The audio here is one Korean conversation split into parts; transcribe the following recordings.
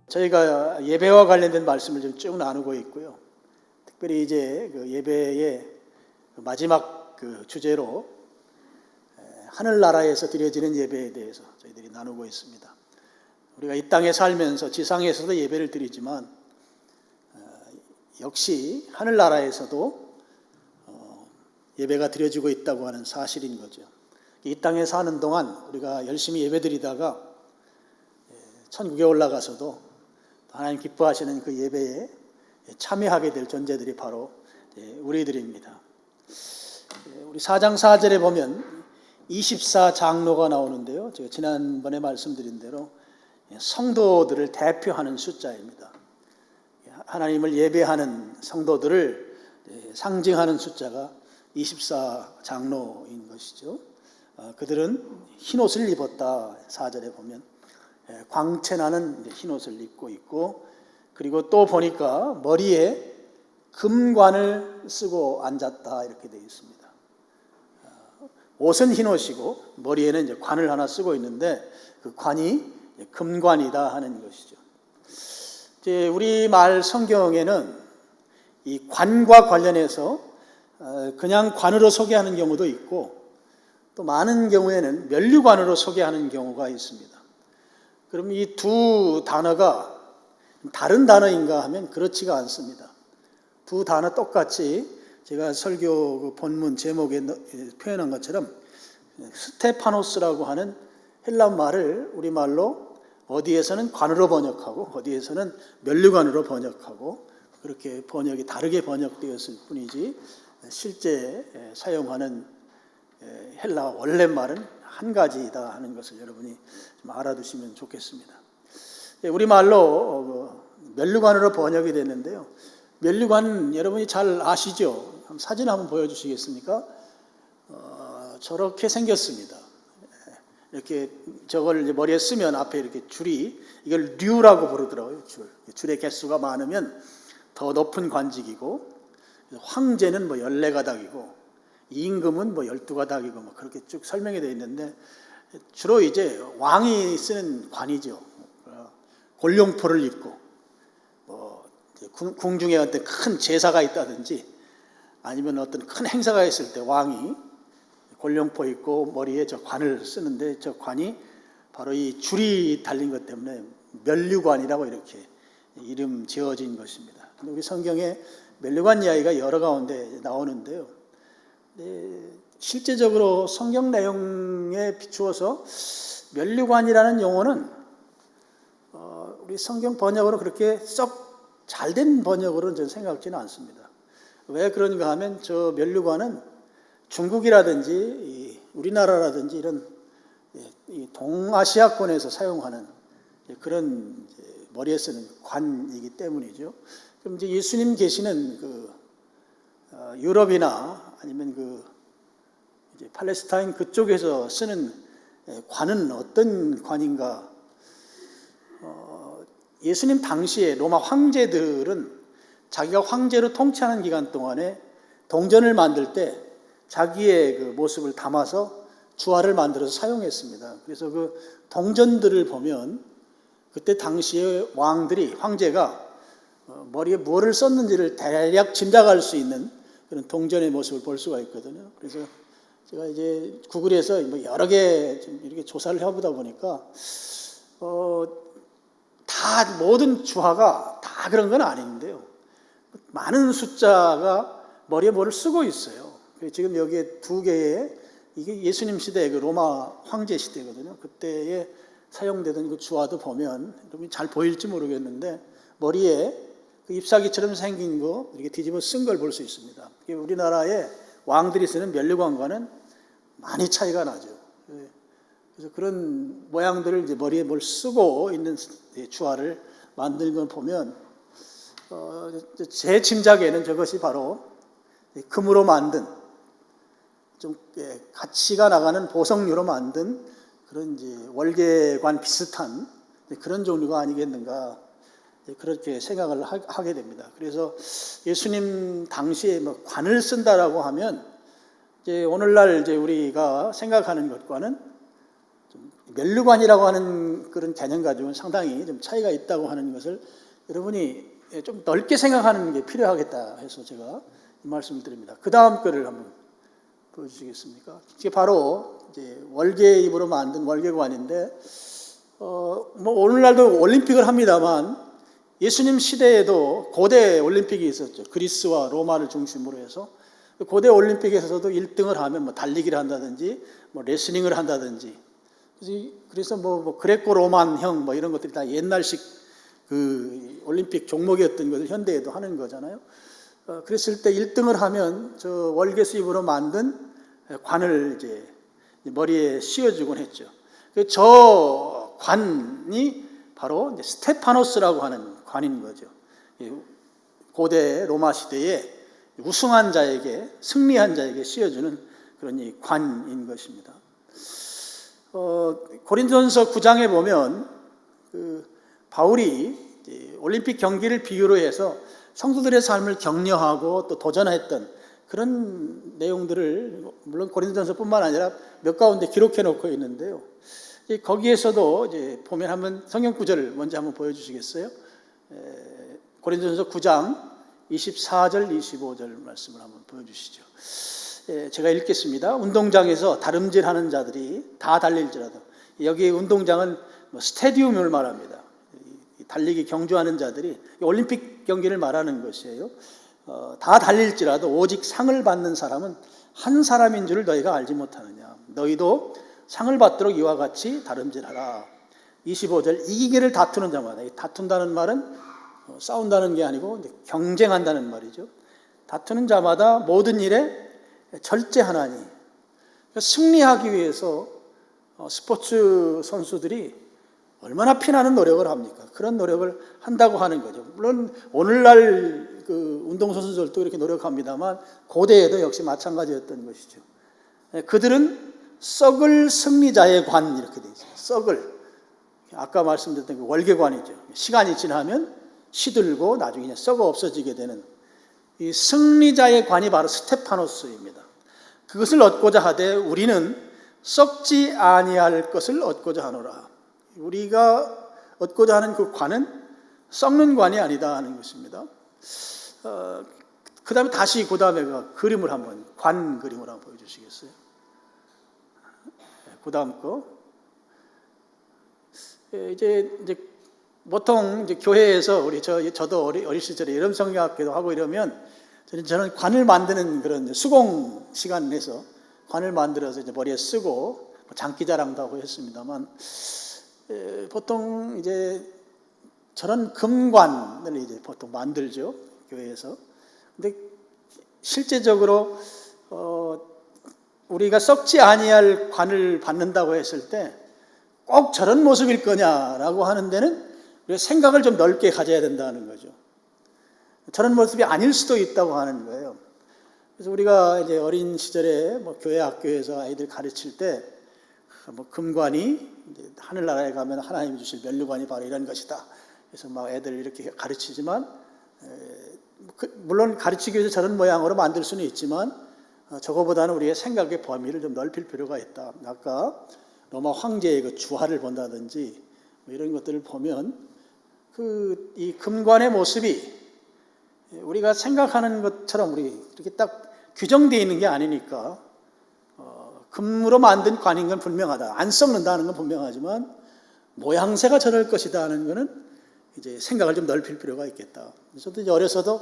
저희가 예배와 관련된 말씀을 좀 쭉 나누고 있고요. 특별히 이제 그 예배의 마지막 그 주제로 하늘나라에서 드려지는 예배에 대해서 저희들이 나누고 있습니다. 우리가 이 땅에 살면서 지상에서도 예배를 드리지만 역시 하늘나라에서도 예배가 드려지고 있다고 하는 사실인 거죠. 이 땅에 사는 동안 우리가 열심히 예배드리다가 천국에 올라가서도 하나님 기뻐하시는 그 예배에 참여하게 될 존재들이 바로 우리들입니다. 우리 4장 4절에 보면 24장로가 나오는데요. 제가 지난번에 말씀드린 대로 성도들을 대표하는 숫자입니다. 하나님을 예배하는 성도들을 상징하는 숫자가 24장로인 것이죠. 그들은 흰옷을 입었다. 4절에 보면 광채나는 흰옷을 입고 있고, 그리고 또 보니까 머리에 금관을 쓰고 앉았다 이렇게 되어 있습니다. 옷은 흰옷이고 머리에는 이제 관을 하나 쓰고 있는데 그 관이 금관이다 하는 것이죠. 이제 우리말 성경에는 이 관과 관련해서 그냥 관으로 소개하는 경우도 있고, 또 많은 경우에는 면류관으로 소개하는 경우가 있습니다. 그럼 이 두 단어가 다른 단어인가 하면 그렇지가 않습니다. 두 단어 똑같이 제가 설교 그 본문 제목에 표현한 것처럼 스테파노스라고 하는 헬라 말을 우리말로 어디에서는 관으로 번역하고 어디에서는 면류관으로 번역하고 그렇게 번역이 다르게 번역되었을 뿐이지 실제 사용하는 헬라 원래 말은 한 가지이다 하는 것을 여러분이 좀 알아두시면 좋겠습니다. 우리말로 면류관으로 번역이 됐는데요. 면류관 여러분이 잘 아시죠? 사진 한번 보여주시겠습니까? 저렇게 생겼습니다. 이렇게 저걸 이제 머리에 쓰면 앞에 이렇게 줄이, 이걸 류라고 부르더라고요. 줄의 개수가 많으면 더 높은 관직이고, 황제는 14가닥이고 임금은 12가닥이고 뭐 그렇게 쭉 설명이 되어 있는데, 주로 이제 왕이 쓰는 관이죠. 골룡포를 입고 궁중에 어떤 큰 제사가 있다든지 아니면 어떤 큰 행사가 있을 때 왕이 골룡포 입고 머리에 저 관을 쓰는데, 저 관이 바로 이 줄이 달린 것 때문에 면류관이라고 이렇게 이름 지어진 것입니다. 우리 성경에 면류관 이야기가 여러 가운데 나오는데요. 실제적으로 성경 내용에 비추어서 면류관이라는 용어는 우리 성경 번역으로 그렇게 썩 잘된 번역으로는 저는 생각지는 않습니다. 왜 그런가 하면 저 면류관은 중국이라든지 우리나라라든지 이런 동아시아권에서 사용하는 그런 머리에 쓰는 관이기 때문이죠. 그럼 이제 예수님 계시는 그 유럽이나 아니면 그 이제 팔레스타인 그쪽에서 쓰는 관은 어떤 관인가? 예수님 당시에 로마 황제들은 자기가 황제로 통치하는 기간 동안에 동전을 만들 때 자기의 그 모습을 담아서 주화를 만들어서 사용했습니다. 그래서 그 동전들을 보면 그때 당시에 왕들이, 황제가 머리에 무엇을 썼는지를 대략 짐작할 수 있는 그런 동전의 모습을 볼 수가 있거든요. 그래서 제가 이제 구글에서 여러 개 이렇게 조사를 해보다 보니까 다 모든 주화가 다 그런 건 아닌데요. 많은 숫자가 머리에 뭐를 쓰고 있어요. 지금 여기에 두 개의, 이게 예수님 시대의 그 로마 황제 시대거든요. 그때에 사용되던 그 주화도 보면 여러분이 잘 보일지 모르겠는데 머리에 그 잎사귀처럼 생긴 거 이렇게 뒤집어 쓴 걸 볼 수 있습니다. 우리나라의 왕들이 쓰는 면류관과는 많이 차이가 나죠. 그래서 그런 모양들을 이제 머리에 뭘 쓰고 있는 주화를 만든 걸 보면 제 짐작에는 저것이 바로 금으로 만든 좀 가치가 나가는 보석류로 만든 그런 이제 월계관 비슷한 그런 종류가 아니겠는가, 그렇게 생각을 하게 됩니다. 그래서 예수님 당시에 관을 쓴다라고 하면 이제 오늘날 이제 우리가 생각하는 것과는 좀 멸류관이라고 하는 그런 개념 가지고는 상당히 좀 차이가 있다고 하는 것을 여러분이 좀 넓게 생각하는 게 필요하겠다 해서 제가 이 말씀을 드립니다. 그 다음 거를 한번 보여주시겠습니까? 이게 바로 이제 월계입으로 만든 월계관인데, 뭐 오늘날도 올림픽을 합니다만 예수님 시대에도 고대 올림픽이 있었죠. 그리스와 로마를 중심으로 해서 고대 올림픽에서도 1등을 하면 뭐 달리기를 한다든지 뭐 레슬링을 한다든지, 그래서 뭐 그레코 로만형 뭐 이런 것들이 다 옛날식 그 올림픽 종목이었던 것을 현대에도 하는 거잖아요. 그랬을 때 1등을 하면 저 월계수입으로 만든 관을 이제 머리에 씌워주곤 했죠. 저 관이 바로 이제 스테파노스라고 하는 관인 거죠. 고대 로마 시대에 우승한 자에게, 승리한 자에게 씌워주는 그런 이 관인 것입니다. 고린도전서 9장에 보면 바울이 올림픽 경기를 비유로 해서 성도들의 삶을 격려하고 또 도전했던 그런 내용들을 물론 고린도전서뿐만 아니라 몇 가운데 기록해 놓고 있는데요. 거기에서도 이제 보면 한번 성경 구절을 먼저 한번 보여주시겠어요? 고린도전서 9장 24절 25절 말씀을 한번 보여주시죠. 제가 읽겠습니다. 운동장에서 다름질하는 자들이 다 달릴지라도, 여기 운동장은 스테디움을 말합니다. 달리기 경주하는 자들이 올림픽 경기를 말하는 것이에요. 다 달릴지라도 오직 상을 받는 사람은 한 사람인 줄 너희가 알지 못하느냐. 너희도 상을 받도록 이와 같이 다름질하라. 25절 이기기를 다투는 자마다, 다툰다는 말은 싸운다는 게 아니고 경쟁한다는 말이죠. 다투는 자마다 모든 일에 절제하나니. 승리하기 위해서 스포츠 선수들이 얼마나 피나는 노력을 합니까? 그런 노력을 한다고 하는 거죠. 물론 오늘날 그 운동선수들도 이렇게 노력합니다만 고대에도 역시 마찬가지였던 것이죠. 그들은 썩을 승리자의 관, 이렇게 되어 있어요. 썩을. 아까 말씀드렸던 그 월계관이죠. 시간이 지나면 시들고 나중에 썩어 없어지게 되는 이 승리자의 관이 바로 스테파노스입니다. 그것을 얻고자 하되 우리는 썩지 아니할 것을 얻고자 하노라. 우리가 얻고자 하는 그 관은 썩는 관이 아니다 하는 것입니다. 그 다음에 다시 그 다음에 그림을 한번, 관 그림을 한번 보여주시겠어요? 그 다음 거. 이제 보통 이제 교회에서 저도 어린 시절에 여름 성경학교도 하고 이러면 저는 관을 만드는 그런 수공 시간을 내서 관을 만들어서 이제 머리에 쓰고 장기자랑도 하고 했습니다만, 보통 이제 저런 금관을 이제 보통 만들죠, 교회에서. 근데 실제적으로 우리가 썩지 아니할 관을 받는다고 했을 때 꼭 저런 모습일 거냐라고 하는 데는 우리가 생각을 좀 넓게 가져야 된다는 거죠. 저런 모습이 아닐 수도 있다고 하는 거예요. 그래서 우리가 이제 어린 시절에 교회 학교에서 아이들 가르칠 때 금관이 이제 하늘나라에 가면 하나님이 주실 멸류관이 바로 이런 것이다. 그래서 애들 이렇게 가르치지만, 물론 가르치기 위해서 저런 모양으로 만들 수는 있지만 저거보다는 우리의 생각의 범위를 좀 넓힐 필요가 있다. 아까 로마 황제의 그 주화를 본다든지 이런 것들을 보면 이 금관의 모습이 우리가 생각하는 것처럼 우리 이렇게 딱 규정되어 있는 게 아니니까 금으로 만든 관인 건 분명하다. 안 썩는다는 건 분명하지만 모양새가 저럴 것이다 하는 거는 이제 생각을 좀 넓힐 필요가 있겠다. 저도 이제 어려서도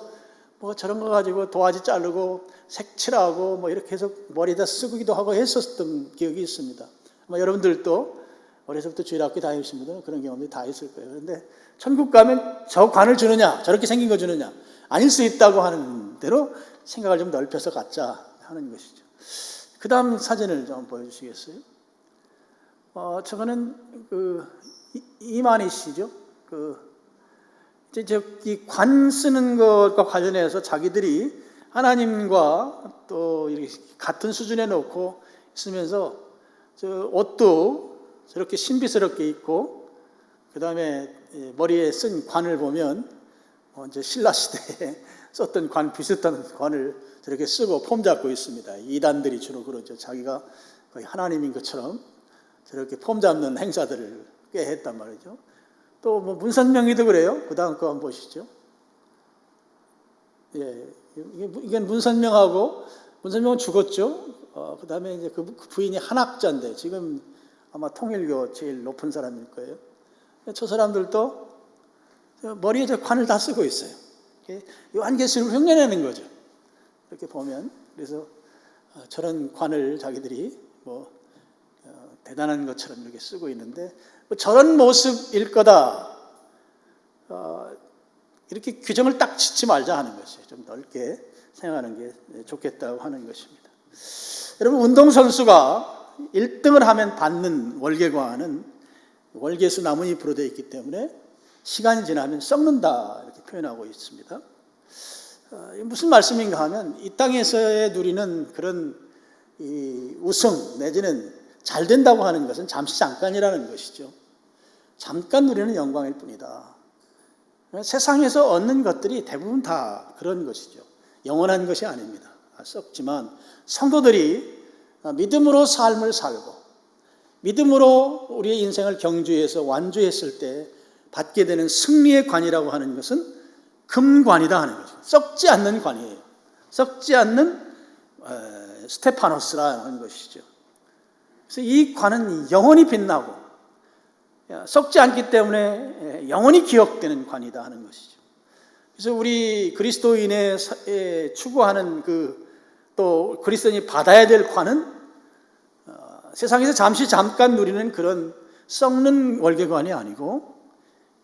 저런 거 가지고 도화지 자르고 색칠하고 이렇게 해서 머리에다 쓰기도 하고 했었던 기억이 있습니다. 아마 여러분들도 어려서부터 주일학교 다니신 분들은 그런 경험이 다 있을 거예요. 그런데 천국 가면 저 관을 주느냐, 저렇게 생긴 거 주느냐, 아닐 수 있다고 하는 대로 생각을 좀 넓혀서 갖자 하는 것이죠. 그 다음 사진을 좀 보여주시겠어요? 저거는 이만희 씨죠. 이제 이 관 쓰는 것과 관련해서 자기들이 하나님과 또 이렇게 같은 수준에 놓고 있으면서 저 옷도 저렇게 신비스럽게 입고, 그 다음에 머리에 쓴 관을 보면 이제 신라 시대에 썼던 관, 비슷한 관을 저렇게 쓰고 폼 잡고 있습니다. 이단들이 주로 그러죠. 자기가 거의 하나님인 것처럼 저렇게 폼 잡는 행사들을 꽤 했단 말이죠. 또 뭐 문선명이도 그래요. 그 다음 거 한번 보시죠. 예, 이게 문선명은 죽었죠. 그 다음에 이제 그 부인이 한학자인데 지금 아마 통일교 제일 높은 사람일 거예요. 저 사람들도 머리에 저 관을 다 쓰고 있어요. 요한계시록을 흉내내는 거죠. 이렇게 보면. 그래서 저런 관을 자기들이 뭐 대단한 것처럼 이렇게 쓰고 있는데 뭐 저런 모습일 거다. 이렇게 규정을 딱 짓지 말자 하는 것이에요. 좀 넓게 생각하는 게 좋겠다고 하는 것입니다. 여러분, 운동선수가 1등을 하면 받는 월계관은 월계수 나뭇잎으로 되어 있기 때문에 시간이 지나면 썩는다 이렇게 표현하고 있습니다. 무슨 말씀인가 하면 이 땅에서의 누리는 그런 이 우승 내지는 잘 된다고 하는 것은 잠시 잠깐이라는 것이죠. 잠깐 누리는 영광일 뿐이다. 세상에서 얻는 것들이 대부분 다 그런 것이죠. 영원한 것이 아닙니다. 썩지만 성도들이 믿음으로 삶을 살고 믿음으로 우리의 인생을 경주해서 완주했을 때 받게 되는 승리의 관이라고 하는 것은 금관이다 하는 거죠. 썩지 않는 관이에요. 썩지 않는 스테파노스라는 것이죠. 그래서 이 관은 영원히 빛나고 썩지 않기 때문에 영원히 기억되는 관이다 하는 것이죠. 그래서 우리 그리스도인의 추구하는 또 그리스도인이 받아야 될 관은 세상에서 잠깐 누리는 그런 썩는 월계관이 아니고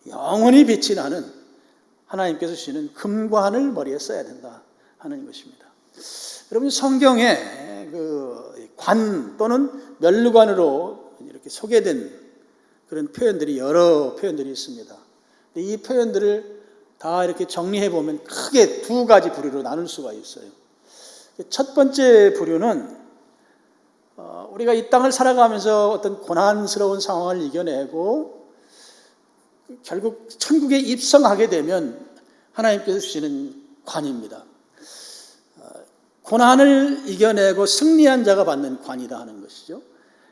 영원히 빛이 나는 하나님께서 주시는 금관을 머리에 써야 된다 하는 것입니다. 여러분, 성경에 관 또는 멸류관으로 이렇게 소개된 그런 표현들이 여러 표현들이 있습니다. 이 표현들을 다 이렇게 정리해 보면 크게 두 가지 부류로 나눌 수가 있어요. 첫 번째 부류는 우리가 이 땅을 살아가면서 어떤 고난스러운 상황을 이겨내고 결국 천국에 입성하게 되면 하나님께서 주시는 관입니다. 고난을 이겨내고 승리한 자가 받는 관이다 하는 것이죠.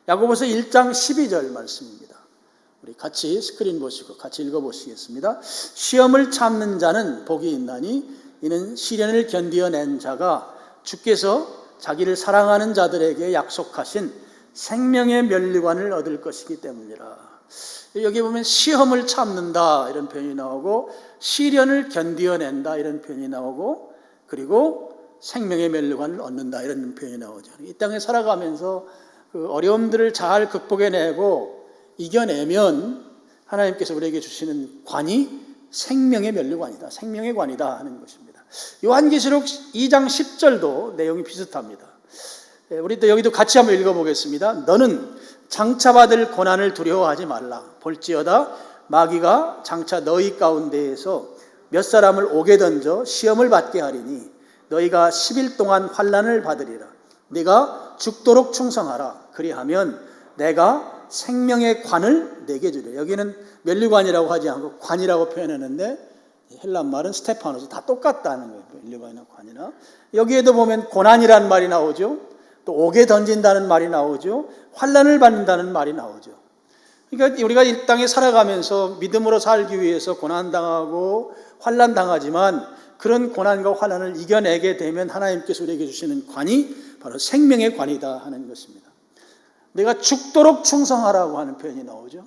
야고보서 1장 12절 말씀입니다. 우리 같이 스크린 보시고 같이 읽어보시겠습니다. 시험을 참는 자는 복이 있나니 이는 시련을 견디어낸 자가 주께서 자기를 사랑하는 자들에게 약속하신 생명의 면류관을 얻을 것이기 때문이라. 여기 보면 시험을 참는다 이런 표현이 나오고 시련을 견디어낸다 이런 표현이 나오고 그리고 생명의 면류관을 얻는다 이런 표현이 나오죠. 이 땅에 살아가면서 그 어려움들을 잘 극복해내고 이겨내면 하나님께서 우리에게 주시는 관이 생명의 면류관이다. 생명의 관이다 하는 것입니다. 요한계시록 2장 10절도 내용이 비슷합니다. 우리 또 여기도 같이 한번 읽어보겠습니다. 너는 장차 받을 고난을 두려워하지 말라. 볼지어다 마귀가 장차 너희 가운데에서 몇 사람을 옥에 던져 시험을 받게 하리니 너희가 10일 동안 환난을 받으리라. 네가 죽도록 충성하라. 그리하면 내가 생명의 관을 내게 주리라. 여기는 면류관이라고 하지 않고 관이라고 표현했는데 헬란 말은 스테파노스 다 똑같다는 거예요. 면류관이나 관이나. 여기에도 보면 고난이라는 말이 나오죠. 또 옥에 던진다는 말이 나오죠. 환난을 받는다는 말이 나오죠. 그러니까 우리가 이 땅에 살아가면서 믿음으로 살기 위해서 고난당하고 환난당하지만 그런 고난과 환난을 이겨내게 되면 하나님께서 우리에게 주시는 관이 바로 생명의 관이다 하는 것입니다. 내가 죽도록 충성하라고 하는 표현이 나오죠.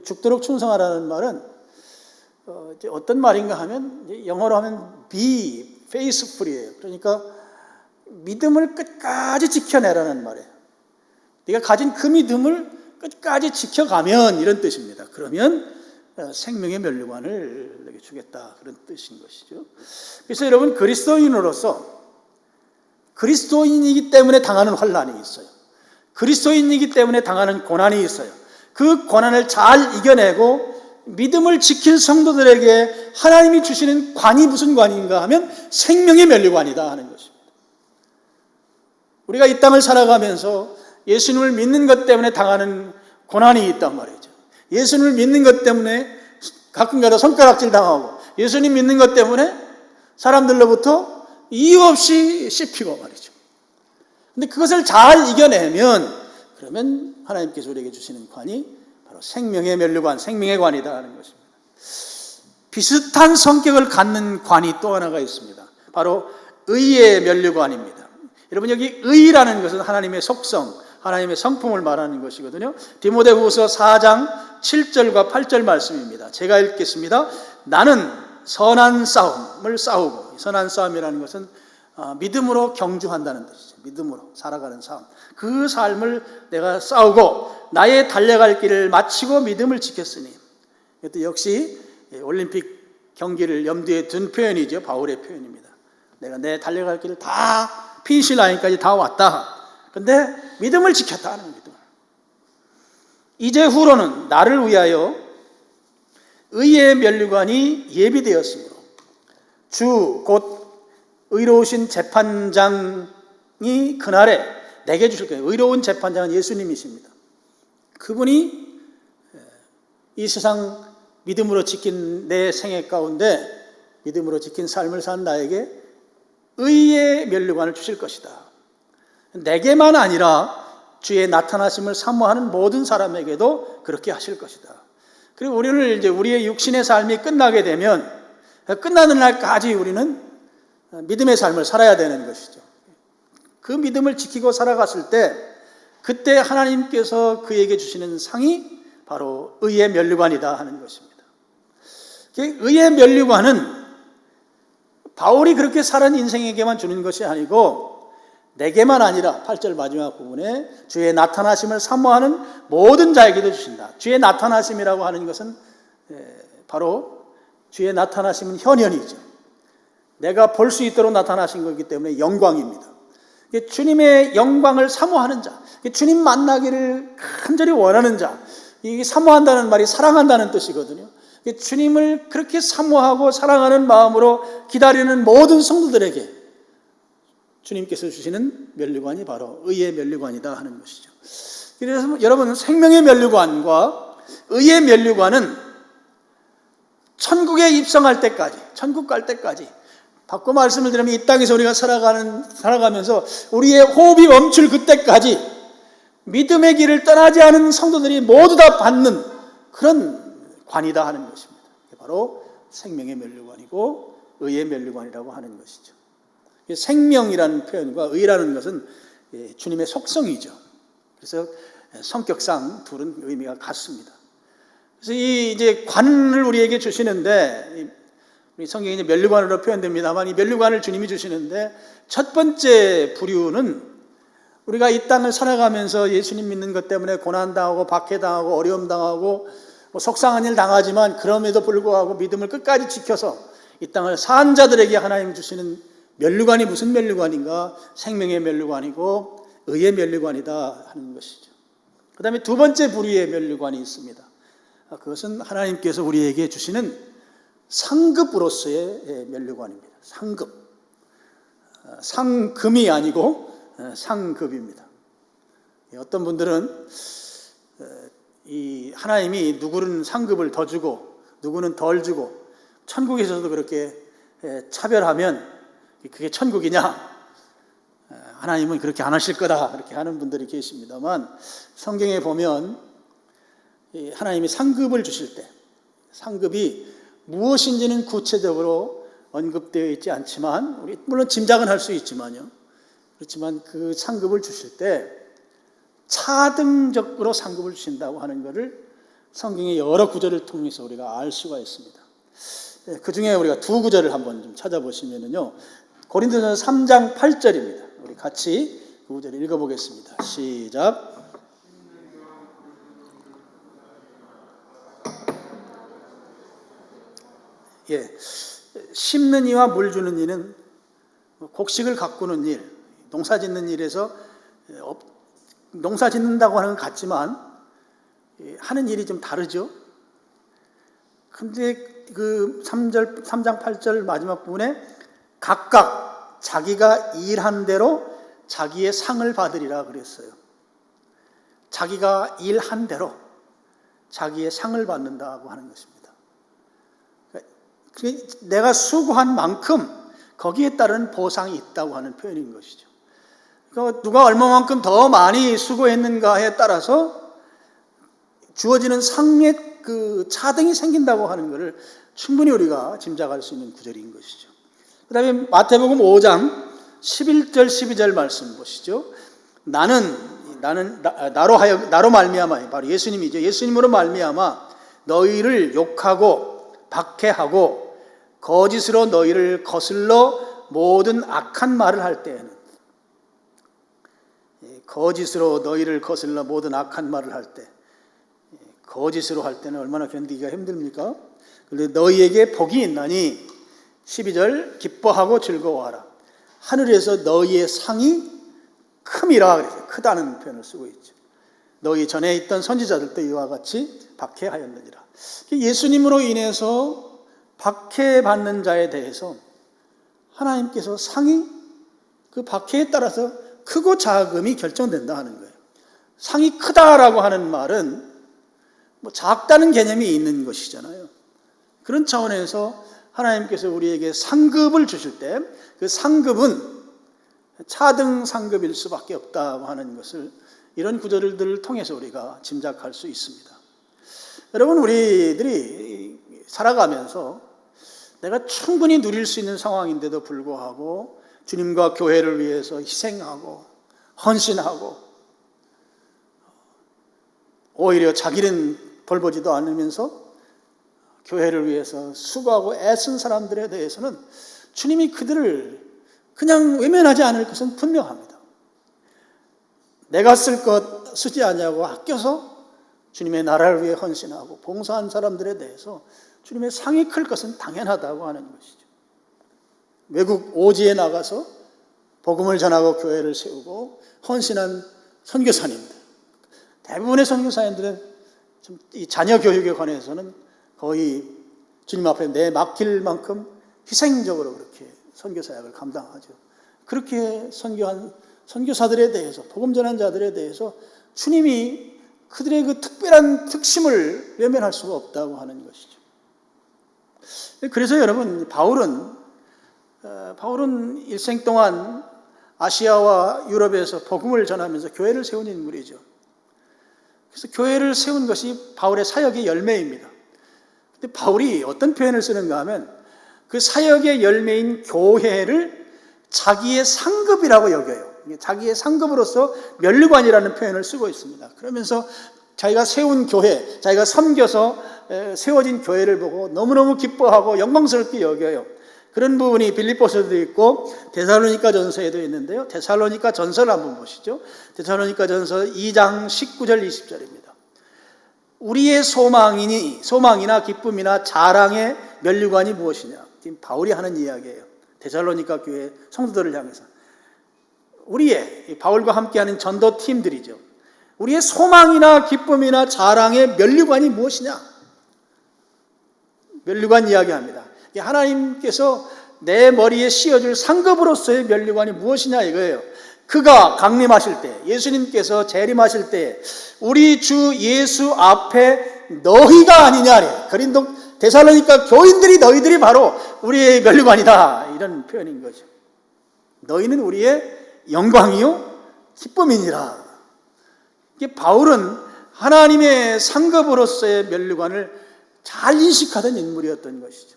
죽도록 충성하라는 말은 어떤 말인가 하면 영어로 하면 be faithful이에요. 그러니까 믿음을 끝까지 지켜내라는 말이에요. 네가 가진 그 믿음을 끝까지 지켜가면 이런 뜻입니다. 그러면 생명의 면류관을 내게 주겠다 그런 뜻인 것이죠. 그래서 여러분 그리스도인으로서 그리스도인이기 때문에 당하는 환난이 있어요. 그리스도인이기 때문에 당하는 고난이 있어요. 그 고난을 잘 이겨내고 믿음을 지킬 성도들에게 하나님이 주시는 관이 무슨 관인가 하면 생명의 면류관이다 하는 것입니다. 우리가 이 땅을 살아가면서 예수님을 믿는 것 때문에 당하는 고난이 있단 말이죠. 예수님을 믿는 것 때문에 가끔가다 손가락질 당하고 예수님 믿는 것 때문에 사람들로부터 이유 없이 씹히고 말이죠. 근데 그것을 잘 이겨내면 그러면 하나님께서 우리에게 주시는 관이 바로 생명의 면류관, 생명의 관이다 하는 것입니다. 비슷한 성격을 갖는 관이 또 하나가 있습니다. 바로 의의 면류관입니다. 여러분, 여기 의라는 것은 하나님의 속성, 하나님의 성품을 말하는 것이거든요. 디모데후서 4장 7절과 8절 말씀입니다. 제가 읽겠습니다. 나는 선한 싸움을 싸우고, 선한 싸움이라는 것은 믿음으로 경주한다는 뜻이죠. 믿음으로 살아가는 삶, 그 삶을 내가 싸우고 나의 달려갈 길을 마치고 믿음을 지켰으니, 이것도 역시 올림픽 경기를 염두에 둔 표현이죠. 바울의 표현입니다. 내가 내 달려갈 길을 다 피니시 라인까지 다 왔다. 근데 믿음을 지켰다 하는 믿음. 이제 후로는 나를 위하여 의의 면류관이 예비되었으므로 주 곧 의로우신 재판장이 그날에 내게 주실 거예요. 의로운 재판장은 예수님이십니다. 그분이 이 세상 믿음으로 지킨 내 생애 가운데 믿음으로 지킨 삶을 산 나에게 의의 면류관을 주실 것이다. 내게만 아니라 주의 나타나심을 사모하는 모든 사람에게도 그렇게 하실 것이다. 그리고 우리는 이제 우리의 육신의 삶이 끝나게 되면 끝나는 날까지 우리는 믿음의 삶을 살아야 되는 것이죠. 그 믿음을 지키고 살아갔을 때 그때 하나님께서 그에게 주시는 상이 바로 의의 면류관이다 하는 것입니다. 의의 면류관은 바울이 그렇게 살은 인생에게만 주는 것이 아니고 내게만 아니라 8절 마지막 부분에 주의 나타나심을 사모하는 모든 자에게도 주신다. 주의 나타나심이라고 하는 것은 바로 주의 나타나심은 현현이죠. 내가 볼 수 있도록 나타나신 거기 때문에 영광입니다. 주님의 영광을 사모하는 자, 주님 만나기를 간절히 원하는 자, 이 사모한다는 말이 사랑한다는 뜻이거든요. 주님을 그렇게 사모하고 사랑하는 마음으로 기다리는 모든 성도들에게 주님께서 주시는 면류관이 바로 의의 면류관이다 하는 것이죠. 그래서 여러분, 생명의 면류관과 의의 면류관은 천국에 입성할 때까지, 천국 갈 때까지, 바꿔 말씀을 드리면 이 땅에서 우리가 살아가면서 우리의 호흡이 멈출 그때까지 믿음의 길을 떠나지 않은 성도들이 모두 다 받는 그런 관이다 하는 것입니다. 바로 생명의 면류관이고 의의 면류관이라고 하는 것이죠. 생명이라는 표현과 의라는 것은 주님의 속성이죠. 그래서 성격상 둘은 의미가 같습니다. 그래서 이 이제 관을 우리에게 주시는데, 우리 성경이 이제 면류관으로 표현됩니다만 이 면류관을 주님이 주시는데 첫 번째 부류는 우리가 이 땅을 살아가면서 예수님 믿는 것 때문에 고난당하고 박해당하고 어려움당하고 속상한 일 당하지만 그럼에도 불구하고 믿음을 끝까지 지켜서 이 땅을 산 자들에게 하나님 주시는 면류관이 무슨 면류관인가? 생명의 면류관이고 의의 면류관이다 하는 것이죠. 그 다음에 두 번째 부류의 면류관이 있습니다. 그것은 하나님께서 우리에게 주시는 상급으로서의 면류관입니다. 상급. 상금이 아니고 상급입니다. 어떤 분들은 이 하나님이 누구는 상급을 더 주고 누구는 덜 주고 천국에서도 그렇게 차별하면 그게 천국이냐? 하나님은 그렇게 안 하실 거다 그렇게 하는 분들이 계십니다만, 성경에 보면 하나님이 상급을 주실 때 상급이 무엇인지는 구체적으로 언급되어 있지 않지만 우리 물론 짐작은 할 수 있지만요. 그렇지만 그 상급을 주실 때 차등적으로 상급을 주신다고 하는 것을 성경의 여러 구절을 통해서 우리가 알 수가 있습니다. 그 중에 우리가 두 구절을 한번 좀 찾아보시면요. 고린도전서 3장 8절입니다. 우리 같이 그 구절을 읽어보겠습니다. 시작. 심는 이와 물 주는 이는 곡식을 가꾸는 일, 농사 짓는 일에서 농사 짓는다고 하는 것 같지만 하는 일이 좀 다르죠. 근데 그 3장 8절 마지막 부분에 각각 자기가 일한 대로 자기의 상을 받으리라 그랬어요. 자기가 일한 대로 자기의 상을 받는다고 하는 것입니다. 내가 수고한 만큼 거기에 따른 보상이 있다고 하는 표현인 것이죠. 그러니까 누가 얼마만큼 더 많이 수고했는가에 따라서 주어지는 상의 그 차등이 생긴다고 하는 것을 충분히 우리가 짐작할 수 있는 구절인 것이죠. 그 다음에 마태복음 5장 11절 12절 말씀 보시죠. 나로 말미암아, 바로 예수님이죠. 예수님으로 말미암아 너희를 욕하고 박해하고 거짓으로 너희를 거슬러 모든 악한 말을 할 때에는, 거짓으로 너희를 거슬러 모든 악한 말을 할 때, 거짓으로 할 때는 얼마나 견디기가 힘듭니까? 그런데 너희에게 복이 있나니 12절 기뻐하고 즐거워하라. 하늘에서 너희의 상이 큼이라 그래서 크다는 표현을 쓰고 있죠. 너희 전에 있던 선지자들도 이와 같이 박해하였느니라. 예수님으로 인해서 박해받는 자에 대해서 하나님께서 상이 그 박해에 따라서 크고 작음이 결정된다 하는 거예요. 상이 크다라고 하는 말은 뭐 작다는 개념이 있는 것이잖아요. 그런 차원에서 하나님께서 우리에게 상급을 주실 때 그 상급은 차등 상급일 수밖에 없다고 하는 것을 이런 구절들을 통해서 우리가 짐작할 수 있습니다. 여러분, 우리들이 살아가면서 내가 충분히 누릴 수 있는 상황인데도 불구하고 주님과 교회를 위해서 희생하고 헌신하고 오히려 자기는 벌보지도 않으면서 교회를 위해서 수고하고 애쓴 사람들에 대해서는 주님이 그들을 그냥 외면하지 않을 것은 분명합니다. 내가 쓸 것 쓰지 않냐고 아껴서 주님의 나라를 위해 헌신하고 봉사한 사람들에 대해서 주님의 상이 클 것은 당연하다고 하는 것이죠. 외국 오지에 나가서 복음을 전하고 교회를 세우고 헌신한 선교사님들, 대부분의 선교사님들은 이 자녀 교육에 관해서는 거의 주님 앞에 내맡길 만큼 희생적으로 그렇게 선교 사역을 감당하죠. 그렇게 선교한 선교사들에 대해서, 복음 전한 자들에 대해서 주님이 그들의 그 특별한 특심을 외면할 수가 없다고 하는 것이죠. 그래서 여러분, 바울은 일생 동안 아시아와 유럽에서 복음을 전하면서 교회를 세운 인물이죠. 그래서 교회를 세운 것이 바울의 사역의 열매입니다. 근데 바울이 어떤 표현을 쓰는가 하면 그 사역의 열매인 교회를 자기의 상급이라고 여겨요. 자기의 상급으로서 면류관이라는 표현을 쓰고 있습니다. 그러면서 자기가 세운 교회, 자기가 섬겨서 세워진 교회를 보고 너무너무 기뻐하고 영광스럽게 여겨요. 그런 부분이 빌립보서에도 있고 데살로니가 전서에도 있는데요. 데살로니가 전서를 한번 보시죠. 데살로니가 전서 2장 19절 20절입니다. 우리의 소망이나 기쁨이나 자랑의 면류관이 무엇이냐? 지금 바울이 하는 이야기예요. 데살로니가 교회 성도들을 향해서. 바울과 함께하는 전도 팀들이죠. 우리의 소망이나 기쁨이나 자랑의 면류관이 무엇이냐? 면류관 이야기합니다. 하나님께서 내 머리에 씌워줄 상급으로서의 면류관이 무엇이냐 이거예요. 그가 강림하실 때, 예수님께서 재림하실 때 우리 주 예수 앞에 너희가 아니냐. 고린도 데살로니가 교인들이 너희들이 바로 우리의 면류관이다. 이런 표현인 거죠. 너희는 우리의 영광이요 기쁨이니라. 이게 바울은 하나님의 상급으로서의 면류관을 잘 인식하던 인물이었던 것이죠.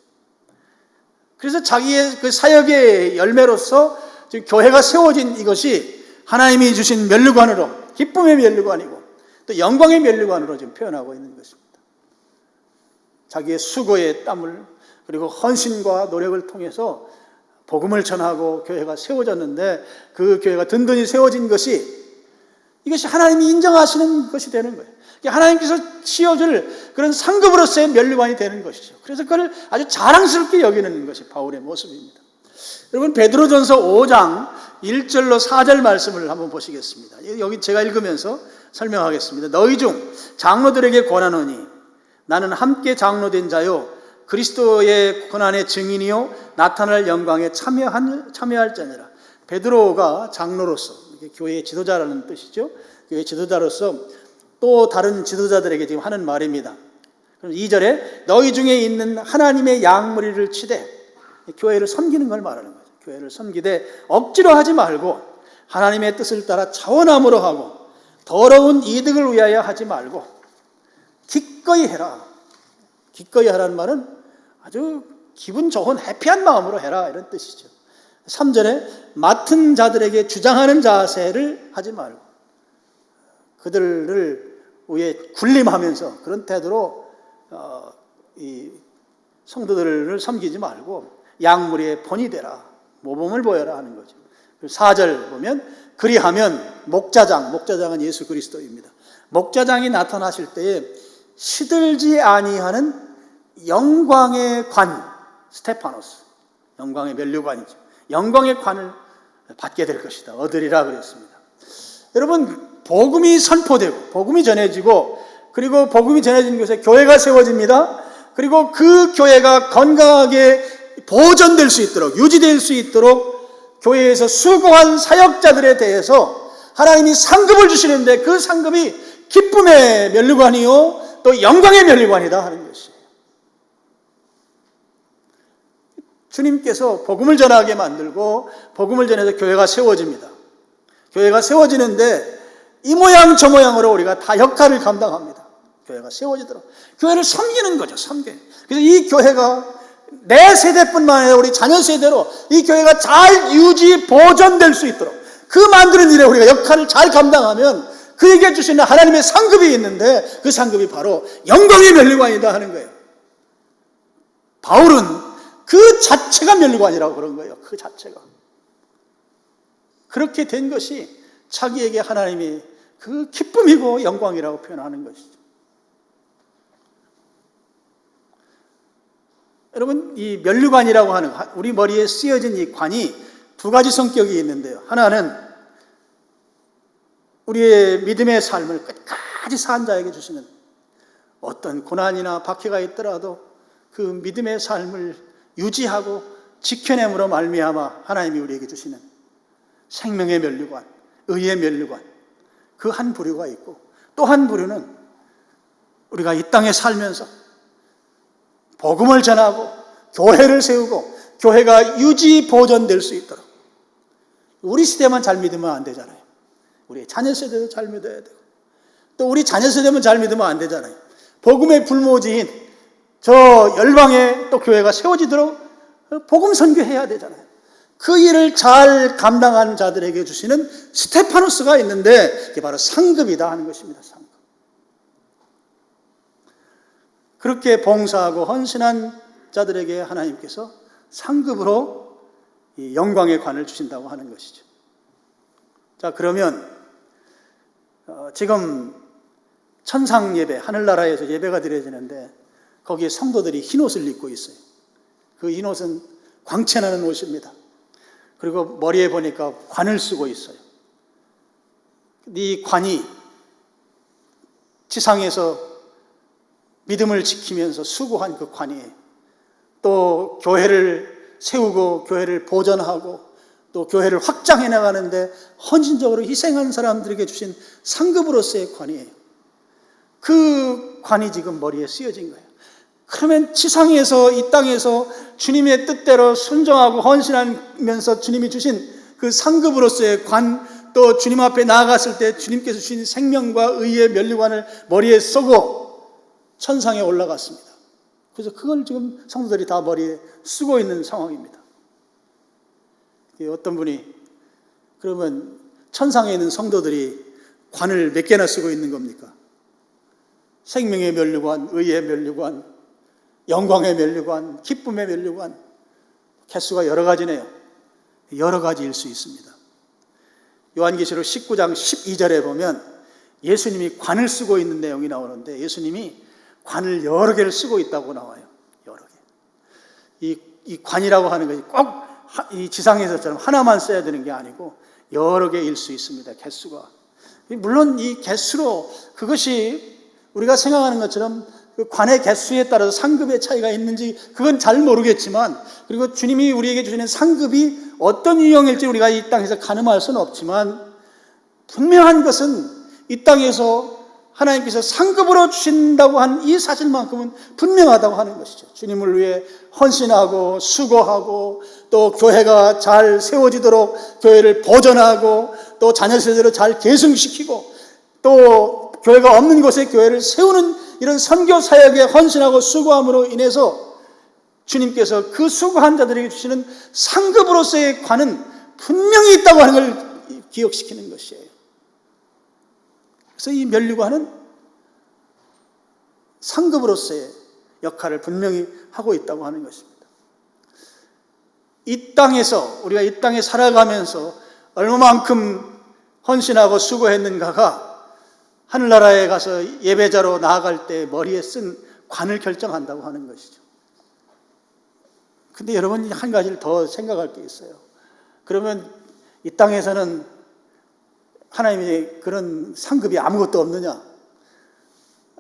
그래서 자기의 그 사역의 열매로서 지금 교회가 세워진 이것이 하나님이 주신 면류관으로, 기쁨의 면류관이고 또 영광의 면류관으로 지금 표현하고 있는 것입니다. 자기의 수고의 땀을 그리고 헌신과 노력을 통해서 복음을 전하고 교회가 세워졌는데 그 교회가 든든히 세워진 이것이 하나님이 인정하시는 것이 되는 거예요. 하나님께서 씌워줄 그런 상급으로서의 면류관이 되는 것이죠. 그래서 그걸 아주 자랑스럽게 여기는 것이 바울의 모습입니다. 여러분, 베드로전서 5장 1절로 4절 말씀을 한번 보시겠습니다. 여기 제가 읽으면서 설명하겠습니다. 너희 중 장로들에게 권하노니 나는 함께 장로된 자요 그리스도의 고난의 증인이요 나타날 영광에 참여할 자니라. 베드로가 장로로서, 교회의 지도자라는 뜻이죠. 교회 지도자로서 또 다른 지도자들에게 지금 하는 말입니다. 2절에 너희 중에 있는 하나님의 양무리를 치되, 교회를 섬기는 걸 말하는 거죠. 교회를 섬기되 억지로 하지 말고 하나님의 뜻을 따라 자원함으로 하고 더러운 이득을 위하여 하지 말고 기꺼이 해라. 기꺼이 하라는 말은 아주 기분 좋은 해피한 마음으로 해라, 이런 뜻이죠. 3절에 맡은 자들에게 주장하는 자세를 하지 말고 그들을 위해 군림하면서 그런 태도로 이 성도들을 섬기지 말고 양무리의 본이 되라, 모범을 보여라 하는 거죠. 4절 보면 그리하면 목자장은 예수 그리스도입니다. 목자장이 나타나실 때에 시들지 아니하는 영광의 관, 스테파노스, 영광의 면류관이죠. 영광의 관을 받게 될 것이다, 얻으리라 그랬습니다. 여러분, 복음이 선포되고 복음이 전해지고 그리고 복음이 전해진 곳에 교회가 세워집니다. 그리고 그 교회가 건강하게 보존될 수 있도록, 유지될 수 있도록 교회에서 수고한 사역자들에 대해서 하나님이 상급을 주시는데 그 상급이 기쁨의 면류관이요 또 영광의 면류관이다 하는 것이에요. 주님께서 복음을 전하게 만들고 복음을 전해서 교회가 세워집니다. 교회가 세워지는데 이 모양 저 모양으로 우리가 다 역할을 감당합니다. 교회가 세워지도록 교회를 섬기는 거죠. 섬겨요. 그래서 이 교회가 내 세대뿐만 아니라 우리 자녀 세대로 이 교회가 잘 유지 보존될 수 있도록 그 만드는 일에 우리가 역할을 잘 감당하면 그에게 주시는 하나님의 상급이 있는데 그 상급이 바로 영광의 면류관이다 하는 거예요. 바울은 그 자체가 면류관이라고 그런 거예요. 그 자체가. 그렇게 된 것이 자기에게 하나님이 그 기쁨이고 영광이라고 표현하는 것이죠. 여러분, 이 면류관이라고 하는 우리 머리에 쓰여진 이 관이 두 가지 성격이 있는데요. 하나는 우리의 믿음의 삶을 끝까지 산 자에게 주시는 어떤 고난이나 박해가 있더라도 그 믿음의 삶을 유지하고 지켜냄으로 말미암아 하나님이 우리에게 주시는 생명의 면류관, 의의 면류관, 그 한 부류가 있고 또 한 부류는 우리가 이 땅에 살면서 복음을 전하고 교회를 세우고 교회가 유지 보존될 수 있도록 우리 시대만 잘 믿으면 안 되잖아요. 우리 자녀 세대도 잘 믿어야 되고 또 우리 자녀 세대만 잘 믿으면 안 되잖아요. 복음의 불모지인 저 열방에 또 교회가 세워지도록 복음 선교해야 되잖아요. 그 일을 잘 감당한 자들에게 주시는 스테파노스가 있는데 그게 바로 상급이다 하는 것입니다. 상급. 그렇게 봉사하고 헌신한 자들에게 하나님께서 상급으로 이 영광의 관을 주신다고 하는 것이죠. 자, 그러면 지금 천상 예배, 하늘나라에서 예배가 드려지는데 거기에 성도들이 흰 옷을 입고 있어요. 그 흰 옷은 광채나는 옷입니다. 그리고 머리에 보니까 관을 쓰고 있어요. 이 관이 지상에서 믿음을 지키면서 수고한 그 관이에요. 또 교회를 세우고 교회를 보존하고 또 교회를 확장해 나가는데 헌신적으로 희생한 사람들에게 주신 상급으로서의 관이에요. 그 관이 지금 머리에 쓰여진 거예요. 그러면 지상에서 이 땅에서 주님의 뜻대로 순종하고 헌신하면서 주님이 주신 그 상급으로서의 관, 또 주님 앞에 나아갔을 때 주님께서 주신 생명과 의의 면류관을 머리에 쓰고 천상에 올라갔습니다. 그래서 그걸 지금 성도들이 다 머리에 쓰고 있는 상황입니다. 어떤 분이 그러면 천상에 있는 성도들이 관을 몇 개나 쓰고 있는 겁니까? 생명의 면류관, 의의 면류관, 영광의 면류관, 기쁨의 면류관, 개수가 여러 가지네요. 여러 가지일 수 있습니다. 요한계시록 19장 12절에 보면 예수님이 관을 쓰고 있는 내용이 나오는데 예수님이 관을 여러 개를 쓰고 있다고 나와요. 여러 개. 이 관이라고 하는 것이 꼭 이 지상에서처럼 하나만 써야 되는 게 아니고 여러 개일 수 있습니다. 개수가. 물론 이 개수로 그것이 우리가 생각하는 것처럼 그 관의 개수에 따라서 상급의 차이가 있는지 그건 잘 모르겠지만 그리고 주님이 우리에게 주시는 상급이 어떤 유형일지 우리가 이 땅에서 가늠할 수는 없지만 분명한 것은 이 땅에서 하나님께서 상급으로 주신다고 한 이 사실만큼은 분명하다고 하는 것이죠. 주님을 위해 헌신하고 수고하고 또 교회가 잘 세워지도록 교회를 보존하고 또 자녀 세대로 잘 계승시키고 또 교회가 없는 곳에 교회를 세우는 이런 선교 사역에 헌신하고 수고함으로 인해서 주님께서 그 수고한 자들에게 주시는 상급으로서의 관은 분명히 있다고 하는 걸 기억시키는 것이에요. 그래서 이 면류관은 상급으로서의 역할을 분명히 하고 있다고 하는 것입니다. 이 땅에서 우리가 이 땅에 살아가면서 얼마만큼 헌신하고 수고했는가가 하늘나라에 가서 예배자로 나아갈 때 머리에 쓴 관을 결정한다고 하는 것이죠. 근데 여러분 한 가지를 더 생각할 게 있어요. 그러면 이 땅에서는 하나님의 그런 상급이 아무것도 없느냐?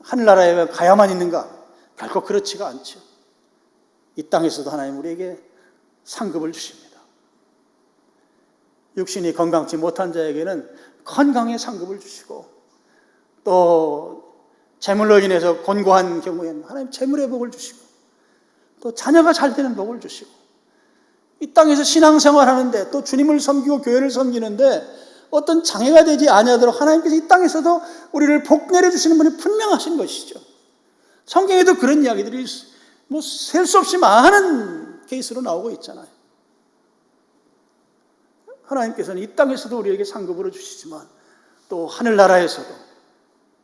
하늘나라에 가야만 있는가? 결코 그렇지가 않죠. 이 땅에서도 하나님 우리에게 상급을 주십니다. 육신이 건강치 못한 자에게는 건강의 상급을 주시고 또 재물로 인해서 곤고한 경우에는 하나님 재물의 복을 주시고 또 자녀가 잘 되는 복을 주시고 이 땅에서 신앙생활하는데 또 주님을 섬기고 교회를 섬기는데 어떤 장애가 되지 아니하도록 하나님께서 이 땅에서도 우리를 복 내려주시는 분이 분명하신 것이죠. 성경에도 그런 이야기들이 셀 수 없이 많은 케이스로 나오고 있잖아요. 하나님께서는 이 땅에서도 우리에게 상급으로 주시지만 또 하늘나라에서도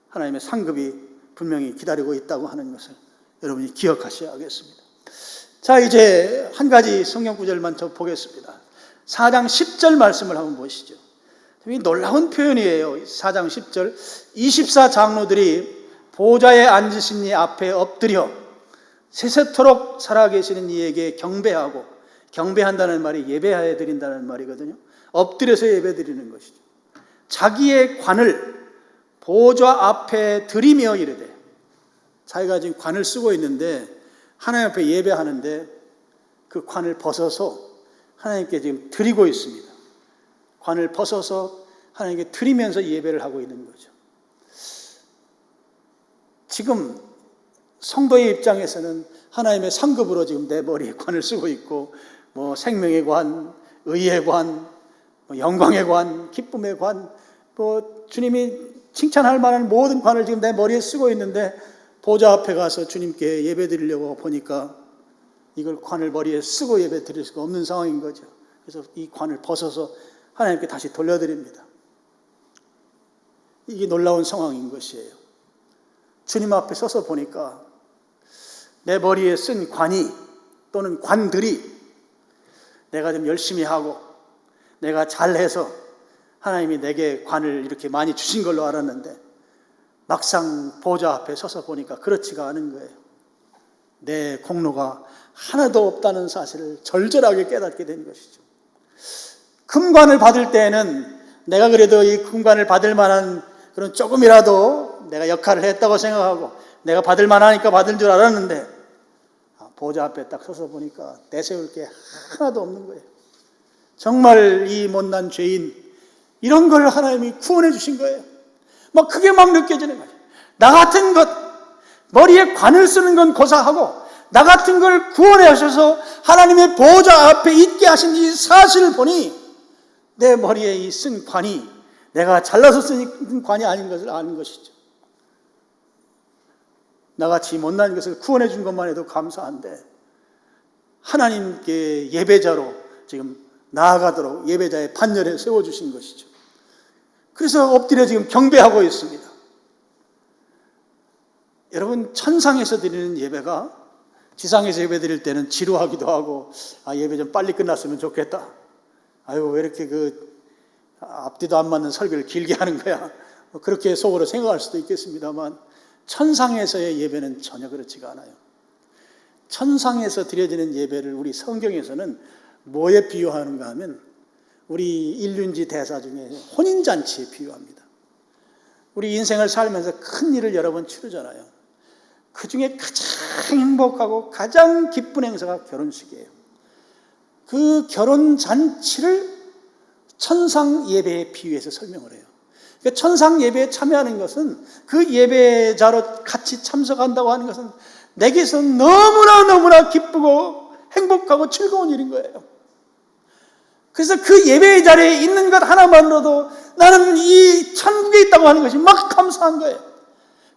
하나님의 상급이 분명히 기다리고 있다고 하는 것을 여러분이 기억하셔야겠습니다. 자, 이제 한 가지 성경 구절만 더 보겠습니다. 4장 10절 말씀을 한번 보시죠. 이 놀라운 표현이에요. 4장 10절 24장로들이 보좌에 앉으신 이 앞에 엎드려 세세토록 살아계시는 이에게 경배하고, 경배한다는 말이 예배하여 드린다는 말이거든요. 엎드려서 예배 드리는 것이죠. 자기의 관을 보좌 앞에 드리며 이르되, 자기가 지금 관을 쓰고 있는데 하나님 앞에 예배하는데 그 관을 벗어서 하나님께 지금 드리고 있습니다. 관을 벗어서 하나님께 드리면서 예배를 하고 있는 거죠. 지금 성도의 입장에서는 하나님의 상급으로 지금 내 머리에 관을 쓰고 있고, 생명의 관, 의의 관, 영광의 관, 기쁨의 관, 주님이 칭찬할 만한 모든 관을 지금 내 머리에 쓰고 있는데 보좌 앞에 가서 주님께 예배 드리려고 보니까 이걸 관을 머리에 쓰고 예배 드릴 수가 없는 상황인 거죠. 그래서 이 관을 벗어서 하나님께 다시 돌려드립니다. 이게 놀라운 상황인 것이에요. 주님 앞에 서서 보니까 내 머리에 쓴 관이 또는 관들이 내가 좀 열심히 하고 내가 잘해서 하나님이 내게 관을 이렇게 많이 주신 걸로 알았는데 막상 보좌 앞에 서서 보니까 그렇지가 않은 거예요. 내 공로가 하나도 없다는 사실을 절절하게 깨닫게 된 것이죠. 금관을 받을 때에는 내가 그래도 이 금관을 받을 만한 그런 조금이라도 내가 역할을 했다고 생각하고 내가 받을 만하니까 받은 줄 알았는데 보좌 앞에 딱 서서 보니까 내세울 게 하나도 없는 거예요. 정말 이 못난 죄인, 이런 걸 하나님이 구원해 주신 거예요. 그게 막 느껴지는 거예요. 나 같은 것, 머리에 관을 쓰는 건 고사하고 나 같은 걸 구원해 하셔서 하나님의 보좌 앞에 있게 하신 이 사실을 보니 내 머리에 이 쓴 관이 내가 잘나서 쓴 관이 아닌 것을 아는 것이죠. 나같이 못난 것을 구원해 준 것만 해도 감사한데 하나님께 예배자로 지금 나아가도록 예배자의 판열에 세워주신 것이죠. 그래서 엎드려 지금 경배하고 있습니다. 여러분, 천상에서 드리는 예배가 지상에서 예배 드릴 때는 지루하기도 하고 예배 좀 빨리 끝났으면 좋겠다. 왜 이렇게 앞뒤도 안 맞는 설교를 길게 하는 거야. 그렇게 속으로 생각할 수도 있겠습니다만 천상에서의 예배는 전혀 그렇지가 않아요. 천상에서 드려지는 예배를 우리 성경에서는 뭐에 비유하는가 하면 우리 일륜지 대사 중에 혼인잔치에 비유합니다. 우리 인생을 살면서 큰 일을 여러 번 치르잖아요. 그 중에 가장 행복하고 가장 기쁜 행사가 결혼식이에요. 그 결혼잔치를 천상 예배에 비유해서 설명을 해요. 그러니까 천상 예배에 참여하는 것은, 그 예배자로 같이 참석한다고 하는 것은 내게서 너무나 기쁘고 행복하고 즐거운 일인 거예요. 그래서 그 예배의 자리에 있는 것 하나만으로도 나는 이 천국에 있다고 하는 것이 막 감사한 거예요.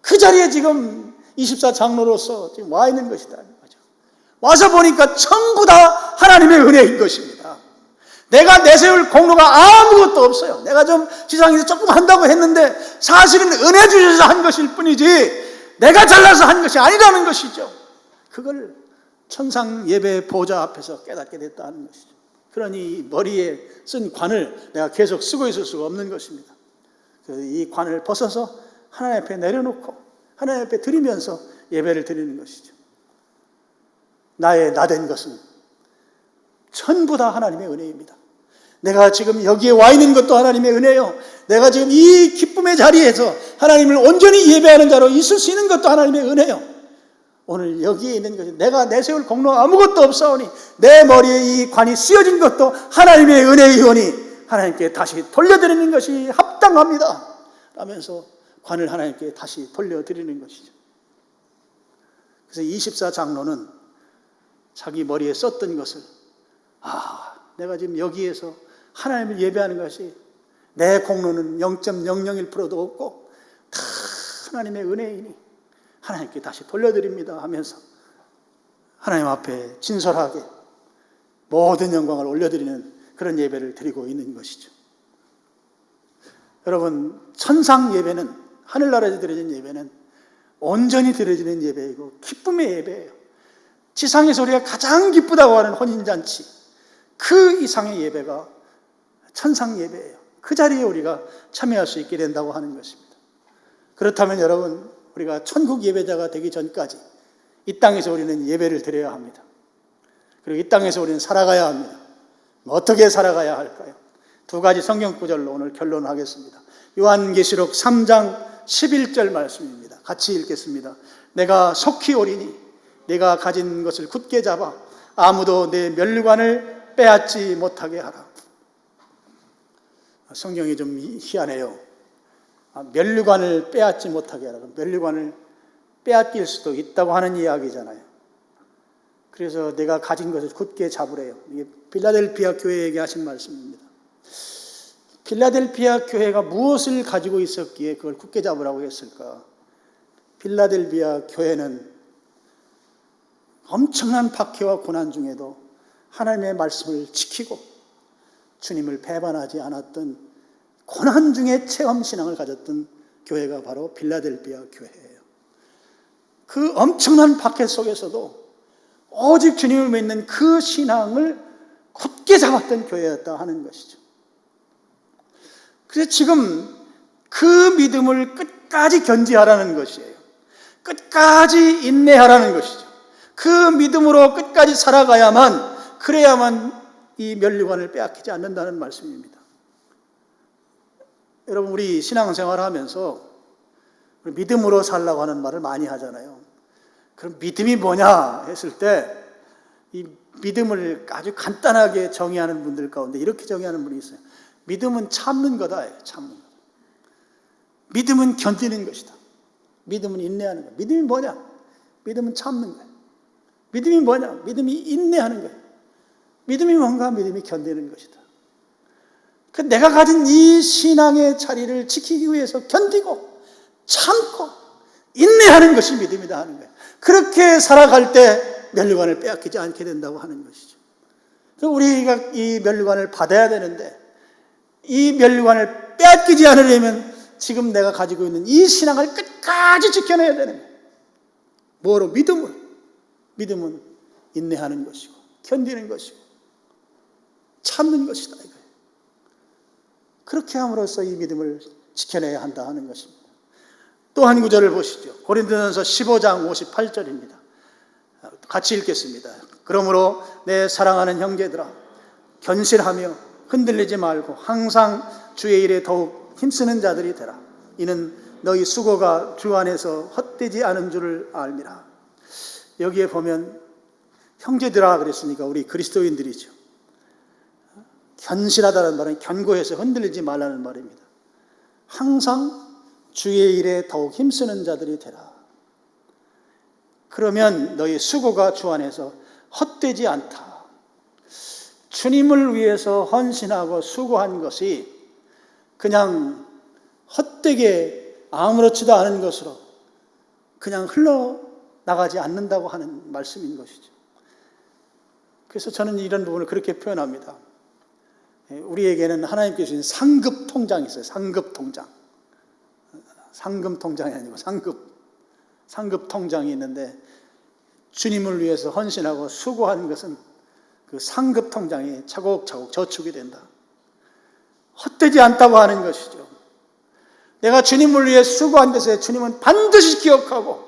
그 자리에 지금 24장로로서 지금 와 있는 것이다. 와서 보니까 전부 다 하나님의 은혜인 것입니다. 내가 내세울 공로가 아무것도 없어요. 내가 좀 지상에서 조금 한다고 했는데 사실은 은혜 주셔서 한 것일 뿐이지 내가 잘나서 한 것이 아니라는 것이죠. 그걸 천상 예배 보좌 앞에서 깨닫게 됐다는 것이죠. 그러니 머리에 쓴 관을 내가 계속 쓰고 있을 수가 없는 것입니다. 이 관을 벗어서 하나님 앞에 내려놓고 하나님 앞에 드리면서 예배를 드리는 것이죠. 나의 나된 것은 전부 다 하나님의 은혜입니다. 내가 지금 여기에 와 있는 것도 하나님의 은혜요. 내가 지금 이 기쁨의 자리에서 하나님을 온전히 예배하는 자로 있을 수 있는 것도 하나님의 은혜요. 오늘 여기에 있는 것이 내가 내세울 공로 아무것도 없사오니 내 머리에 이 관이 씌어진 것도 하나님의 은혜이오니 하나님께 다시 돌려드리는 것이 합당합니다 라면서 관을 하나님께 다시 돌려드리는 것이죠. 그래서 24장로는 자기 머리에 썼던 것을 내가 지금 여기에서 하나님을 예배하는 것이 내 공로는 0.001%도 없고 다 하나님의 은혜이니 하나님께 다시 돌려드립니다 하면서 하나님 앞에 진솔하게 모든 영광을 올려드리는 그런 예배를 드리고 있는 것이죠. 여러분, 천상 예배는, 하늘나라에서 드려지는 예배는 온전히 드려지는 예배이고 기쁨의 예배예요. 지상에서 우리가 가장 기쁘다고 하는 혼인잔치, 그 이상의 예배가 천상 예배예요. 그 자리에 우리가 참여할 수 있게 된다고 하는 것입니다. 그렇다면 여러분, 우리가 천국 예배자가 되기 전까지 이 땅에서 우리는 예배를 드려야 합니다. 그리고 이 땅에서 우리는 살아가야 합니다. 어떻게 살아가야 할까요? 두 가지 성경 구절로 오늘 결론하겠습니다. 요한계시록 3장 11절 말씀입니다. 같이 읽겠습니다. 내가 속히 오리니 내가 가진 것을 굳게 잡아 아무도 내 면류관을 빼앗지 못하게 하라. 성경이 좀 희한해요. 면류관을 빼앗지 못하게 하라. 면류관을 빼앗길 수도 있다고 하는 이야기잖아요. 그래서 내가 가진 것을 굳게 잡으래요. 이게 필라델피아 교회에게 하신 말씀입니다. 필라델피아 교회가 무엇을 가지고 있었기에 그걸 굳게 잡으라고 했을까? 필라델피아 교회는 엄청난 박해와 고난 중에도 하나님의 말씀을 지키고 주님을 배반하지 않았던 고난 중에 체험신앙을 가졌던 교회가 바로 필라델피아 교회예요. 그 엄청난 박해 속에서도 오직 주님을 믿는 그 신앙을 굳게 잡았던 교회였다 하는 것이죠. 그래서 지금 그 믿음을 끝까지 견지하라는 것이에요. 끝까지 인내하라는 것이죠. 그 믿음으로 끝까지 살아가야만, 그래야만 이 면류관을 빼앗기지 않는다는 말씀입니다. 여러분, 우리 신앙생활 하면서 믿음으로 살라고 하는 말을 많이 하잖아요. 그럼 믿음이 뭐냐 했을 때 이 믿음을 아주 간단하게 정의하는 분들 가운데 이렇게 정의하는 분이 있어요. 믿음은 참는 거다. 참는 거. 믿음은 견디는 것이다. 믿음은 인내하는 거야. 믿음이 뭐냐? 믿음은 참는 거야. 믿음이 뭐냐? 믿음이 인내하는 거야. 믿음이 뭔가? 믿음이 견디는 것이다. 그 내가 가진 이 신앙의 자리를 지키기 위해서 견디고 참고 인내하는 것이 믿음이다 하는 거예요. 그렇게 살아갈 때 면류관을 빼앗기지 않게 된다고 하는 것이죠. 그래서 우리가 이 면류관을 받아야 되는데 이 면류관을 빼앗기지 않으려면 지금 내가 가지고 있는 이 신앙을 끝까지 지켜내야 되는 거예요. 뭐로? 믿음으로. 믿음은 인내하는 것이고 견디는 것이고 참는 것이다 이거예요. 그렇게 함으로써 이 믿음을 지켜내야 한다 하는 것입니다. 또 한 구절을 보시죠. 고린도전서 15장 58절입니다. 같이 읽겠습니다. 그러므로 내 사랑하는 형제들아, 견실하며 흔들리지 말고 항상 주의 일에 더욱 힘쓰는 자들이 되라. 이는 너희 수고가 주 안에서 헛되지 않은 줄을 알미라. 여기에 보면 형제들아 그랬으니까 우리 그리스도인들이죠. 견실하다는 말은 견고해서 흔들리지 말라는 말입니다. 항상 주의 일에 더욱 힘쓰는 자들이 되라. 그러면 너희 수고가 주 안에서 헛되지 않다. 주님을 위해서 헌신하고 수고한 것이 그냥 헛되게 아무렇지도 않은 것으로 그냥 흘러나가지 않는다고 하는 말씀인 것이죠. 그래서 저는 이런 부분을 그렇게 표현합니다. 우리에게는 하나님께서 주신 상급 통장이 있어요. 상급 통장. 상금 통장이 아니고 상급 통장이 있는데, 주님을 위해서 헌신하고 수고하는 것은 그 상급 통장이 차곡차곡 저축이 된다. 헛되지 않다고 하는 것이죠. 내가 주님을 위해 수고한 것에 주님은 반드시 기억하고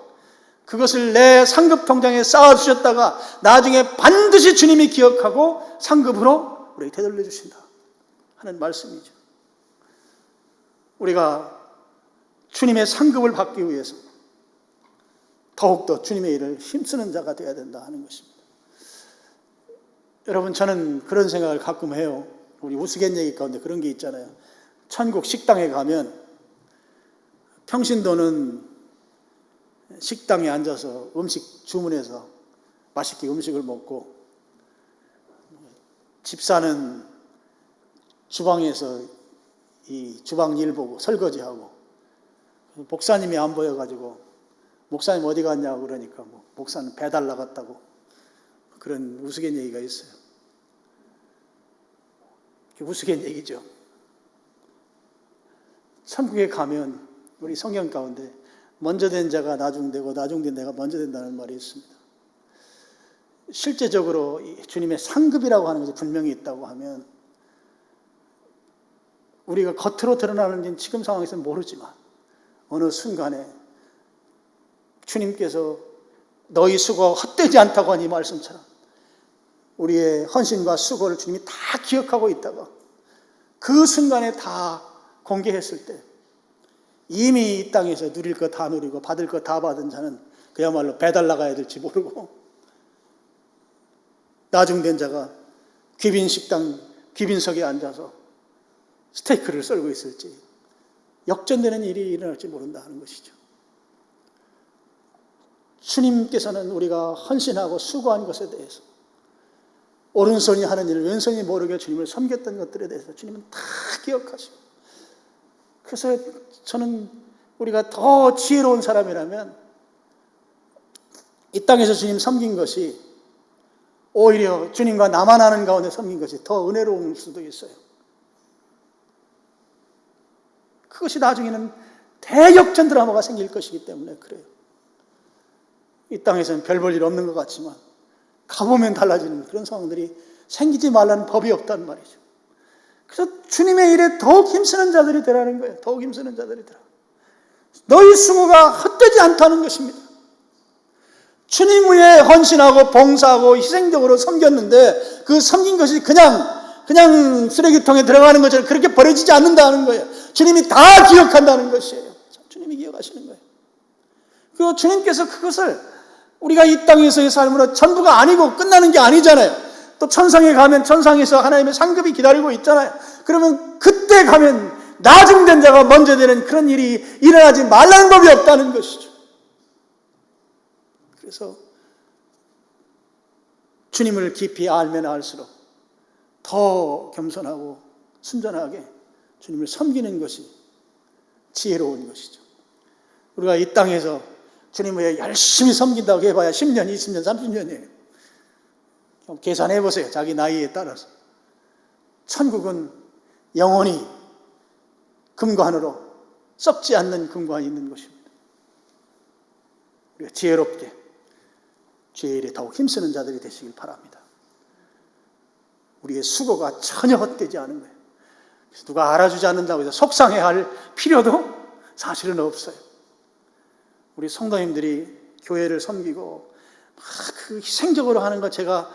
그것을 내 상급 통장에 쌓아주셨다가 나중에 반드시 주님이 기억하고 상급으로 우리에게 되돌려 주신다 하는 말씀이죠. 우리가 주님의 상급을 받기 위해서 더욱더 주님의 일을 힘쓰는 자가 되어야 된다 하는 것입니다. 여러분, 저는 그런 생각을 가끔 해요. 우리 우스갯얘기 가운데 그런 게 있잖아요. 천국 식당에 가면 평신도는 식당에 앉아서 음식 주문해서 맛있게 음식을 먹고, 집사는 주방에서 이 주방 일 보고 설거지하고, 목사님이 안 보여가지고 목사님 어디 갔냐고 그러니까 목사는 배달 나갔다고, 그런 우스갯얘기가 있어요. 우스갯얘기죠. 천국에 가면 우리 성경 가운데 먼저 된 자가 나중되고 나중된 자가 먼저 된다는 말이 있습니다. 실제적으로 주님의 상급이라고 하는 것이 분명히 있다고 하면 우리가 겉으로 드러나는지는 지금 상황에서는 모르지만 어느 순간에 주님께서 너희 수고가 헛되지 않다고 하니 말씀처럼 우리의 헌신과 수고를 주님이 다 기억하고 있다가 그 순간에 다 공개했을 때 이미 이 땅에서 누릴 거 다 누리고 받을 거 다 받은 자는 그야말로 배달 나가야 될지 모르고, 나중된 자가 귀빈식당 귀빈석에 앉아서 스테이크를 썰고 있을지 역전되는 일이 일어날지 모른다 하는 것이죠. 주님께서는 우리가 헌신하고 수고한 것에 대해서 오른손이 하는 일, 왼손이 모르게 주님을 섬겼던 것들에 대해서 주님은 다 기억하시고, 그래서 저는 우리가 더 지혜로운 사람이라면 이 땅에서 주님 섬긴 것이 오히려 주님과 나만 아는 가운데 섬긴 것이 더 은혜로울 수도 있어요. 그것이 나중에는 대역전 드라마가 생길 것이기 때문에 그래요. 이 땅에서는 별 볼 일 없는 것 같지만 가보면 달라지는 그런 상황들이 생기지 말라는 법이 없단 말이죠. 그래서 주님의 일에 더욱 힘쓰는 자들이 되라는 거예요. 더욱 힘쓰는 자들이 되라. 너희 수고가 헛되지 않다는 것입니다. 주님 위해 헌신하고 봉사하고 희생적으로 섬겼는데 그 섬긴 것이 그냥 쓰레기통에 들어가는 것처럼 그렇게 버려지지 않는다는 거예요. 주님이 다 기억한다는 것이에요. 주님이 기억하시는 거예요. 그리고 주님께서 그것을 우리가 이 땅에서의 삶으로 전부가 아니고 끝나는 게 아니잖아요. 또 천상에 가면 천상에서 하나님의 상급이 기다리고 있잖아요. 그러면 그때 가면 나중된 자가 먼저 되는 그런 일이 일어나지 말라는 법이 없다는 것이죠. 그래서 주님을 깊이 알면 알수록 더 겸손하고 순전하게 주님을 섬기는 것이 지혜로운 것이죠. 우리가 이 땅에서 주님을 열심히 섬긴다고 해봐야 10년, 20년, 30년이에요. 계산해 보세요. 자기 나이에 따라서. 천국은 영원히 금관으로 썩지 않는 금관이 있는 것입니다. 우리가 지혜롭게 주의 일에 더욱 힘쓰는 자들이 되시길 바랍니다. 우리의 수고가 전혀 헛되지 않은 거예요. 그래서 누가 알아주지 않는다고 해서 속상해할 필요도 사실은 없어요. 우리 성도님들이 교회를 섬기고 그 희생적으로 하는 거 제가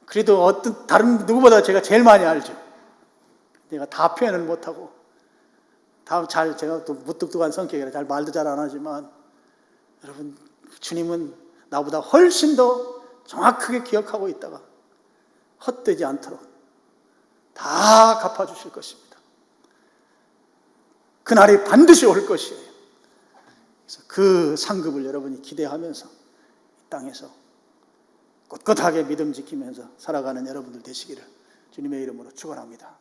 그래도 어떤 다른 누구보다 제가 제일 많이 알죠. 내가 다 표현을 못하고 제가 또 무뚝뚝한 성격이라 잘 말도 잘 안 하지만 여러분, 주님은 나보다 훨씬 더 정확하게 기억하고 있다가 헛되지 않도록 다 갚아주실 것입니다. 그날이 반드시 올 것이에요. 그래서 그 상급을 여러분이 기대하면서 이 땅에서 꿋꿋하게 믿음 지키면서 살아가는 여러분들 되시기를 주님의 이름으로 축원합니다.